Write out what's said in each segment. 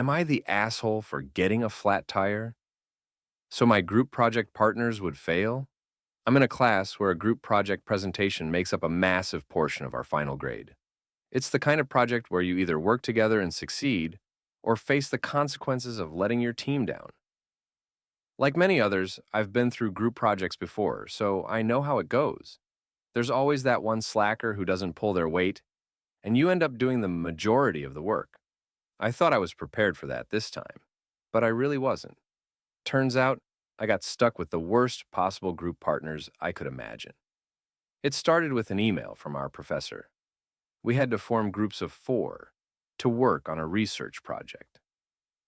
Am I the asshole for getting a flat tire? So my group project partners would fail? I'm in a class where a group project presentation makes up a massive portion of our final grade. It's the kind of project where you either work together and succeed, or face the consequences of letting your team down. Like many others, I've been through group projects before, so I know how it goes. There's always that one slacker who doesn't pull their weight, and you end up doing the majority of the work. I thought I was prepared for that this time, but I really wasn't. Turns out, I got stuck with the worst possible group partners I could imagine. It started with an email from our professor. We had to form groups of 4 to work on a research project.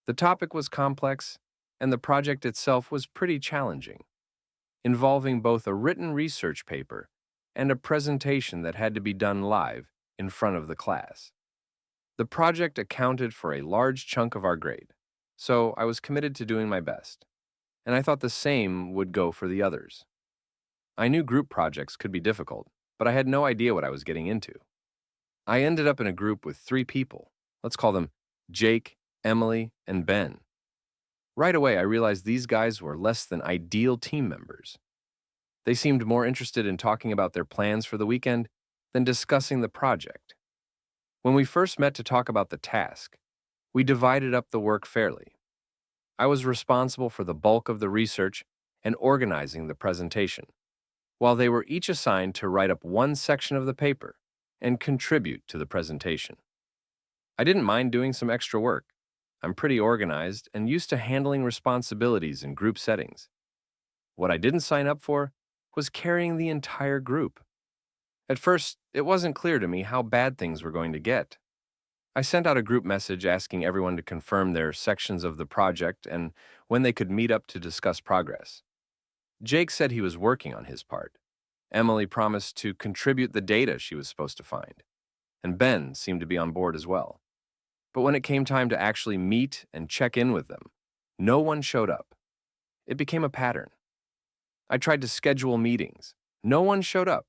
The topic was complex, and the project itself was pretty challenging, involving both a written research paper and a presentation that had to be done live in front of the class. The project accounted for a large chunk of our grade, so I was committed to doing my best, and I thought the same would go for the others. I knew group projects could be difficult, but I had no idea what I was getting into. I ended up in a group with 3 people. Let's call them Jake, Emily, and Ben. Right away, I realized these guys were less than ideal team members. They seemed more interested in talking about their plans for the weekend than discussing the project. When we first met to talk about the task, we divided up the work fairly. I was responsible for the bulk of the research and organizing the presentation, while they were each assigned to write up one section of the paper and contribute to the presentation. I didn't mind doing some extra work. I'm pretty organized and used to handling responsibilities in group settings. What I didn't sign up for was carrying the entire group. At first, it wasn't clear to me how bad things were going to get. I sent out a group message asking everyone to confirm their sections of the project and when they could meet up to discuss progress. Jake said he was working on his part. Emily promised to contribute the data she was supposed to find, and Ben seemed to be on board as well. But when it came time to actually meet and check in with them, no one showed up. It became a pattern. I tried to schedule meetings. No one showed up.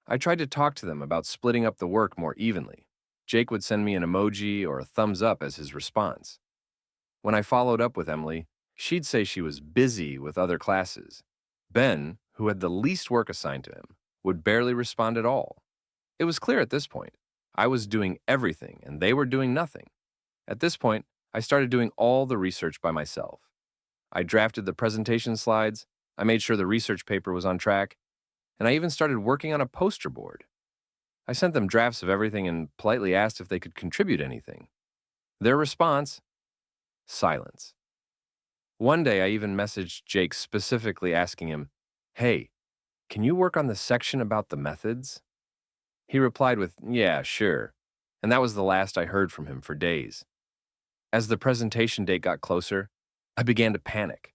I tried to talk to them about splitting up the work more evenly. Jake would send me an emoji or a thumbs up as his response. When I followed up with Emily, she'd say she was busy with other classes. Ben, who had the least work assigned to him, would barely respond at all. It was clear at this point. I was doing everything and they were doing nothing. At this point, I started doing all the research by myself. I drafted the presentation slides, I made sure the research paper was on track, and I even started working on a poster board. I sent them drafts of everything and politely asked if they could contribute anything. Their response? Silence. One day I even messaged Jake specifically asking him, "Hey, can you work on the section about the methods?" He replied with, "Yeah, sure," and that was the last I heard from him for days. As the presentation date got closer, I began to panic.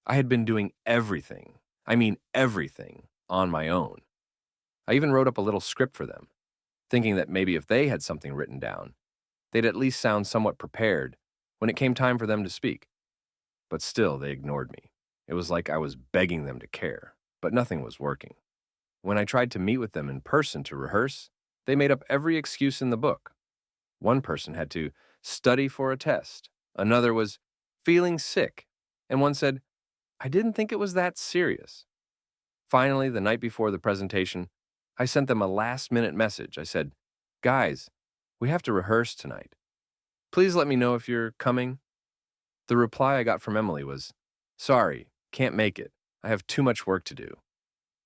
I had been doing everything, I mean everything, on my own. I even wrote up a little script for them, thinking that maybe if they had something written down, they'd at least sound somewhat prepared when it came time for them to speak. But still, they ignored me. It was like I was begging them to care, but nothing was working. When I tried to meet with them in person to rehearse, they made up every excuse in the book. One person had to study for a test, another was feeling sick, and one said, "I didn't think it was that serious." Finally, the night before the presentation, I sent them a last-minute message. I said, "Guys, we have to rehearse tonight. Please let me know if you're coming." The reply I got from Emily was, "Sorry, can't make it. I have too much work to do."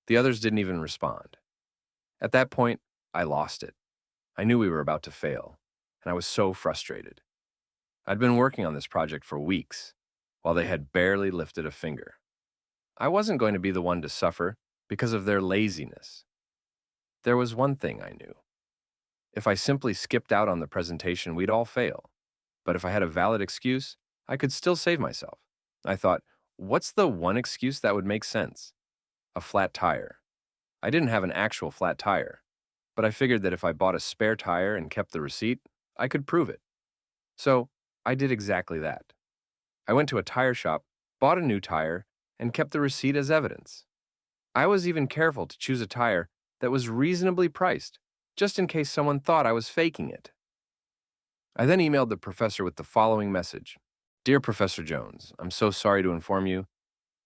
The others didn't even respond. At that point, I lost it. I knew we were about to fail, and I was so frustrated. I'd been working on this project for weeks, while they had barely lifted a finger. I wasn't going to be the one to suffer because of their laziness. There was one thing I knew. If I simply skipped out on the presentation, we'd all fail. But if I had a valid excuse, I could still save myself. I thought, what's the one excuse that would make sense? A flat tire. I didn't have an actual flat tire, but I figured that if I bought a spare tire and kept the receipt, I could prove it. So I did exactly that. I went to a tire shop, bought a new tire, and kept the receipt as evidence. I was even careful to choose a tire that was reasonably priced, just in case someone thought I was faking it. I then emailed the professor with the following message. Dear Professor Jones, I'm so sorry to inform you,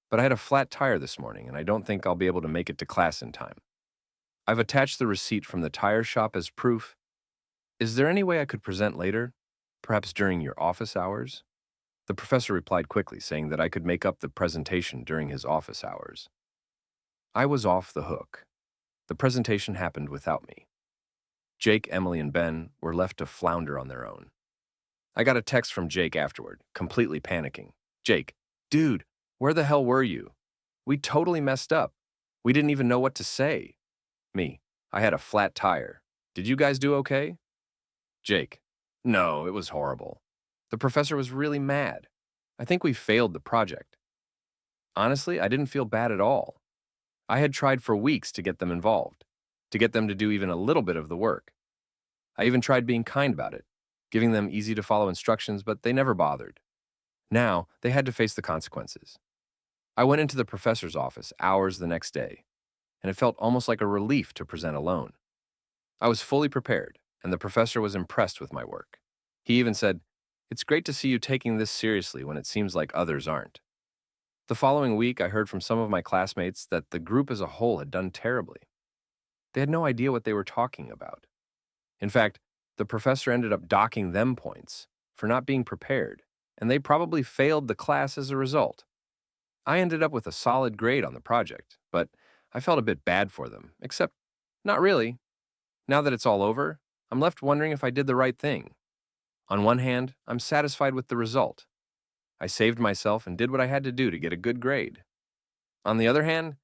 but I had a flat tire this morning and I don't think I'll be able to make it to class in time. I've attached the receipt from the tire shop as proof. Is there any way I could present later? Perhaps during your office hours? The professor replied quickly, saying that I could make up the presentation during his office hours. I was off the hook. The presentation happened without me. Jake, Emily, and Ben were left to flounder on their own. I got a text from Jake afterward, completely panicking. Jake, dude, where the hell were you? We totally messed up. We didn't even know what to say. Me, I had a flat tire. Did you guys do okay? Jake, no, it was horrible. The professor was really mad. I think we failed the project. Honestly, I didn't feel bad at all. I had tried for weeks to get them involved, to get them to do even a little bit of the work. I even tried being kind about it, giving them easy-to-follow instructions, but they never bothered. Now, they had to face the consequences. I went into the professor's office hours the next day, and it felt almost like a relief to present alone. I was fully prepared, and the professor was impressed with my work. He even said, "It's great to see you taking this seriously when it seems like others aren't." The following week, I heard from some of my classmates that the group as a whole had done terribly. They had no idea what they were talking about. In fact, the professor ended up docking them points for not being prepared, and they probably failed the class as a result. I ended up with a solid grade on the project, but I felt a bit bad for them, except not really. Now that it's all over, I'm left wondering if I did the right thing. On one hand, I'm satisfied with the result. I saved myself and did what I had to do to get a good grade. On the other hand,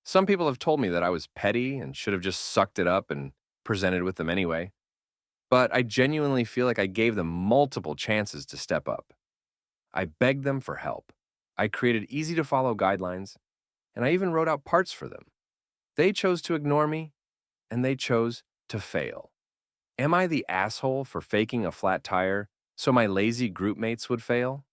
some people have told me that I was petty and should have just sucked it up and presented with them anyway. But I genuinely feel like I gave them multiple chances to step up. I begged them for help. I created easy-to-follow guidelines, and I even wrote out parts for them. They chose to ignore me, and they chose to fail. Am I the asshole for faking a flat tire so my lazy group mates would fail?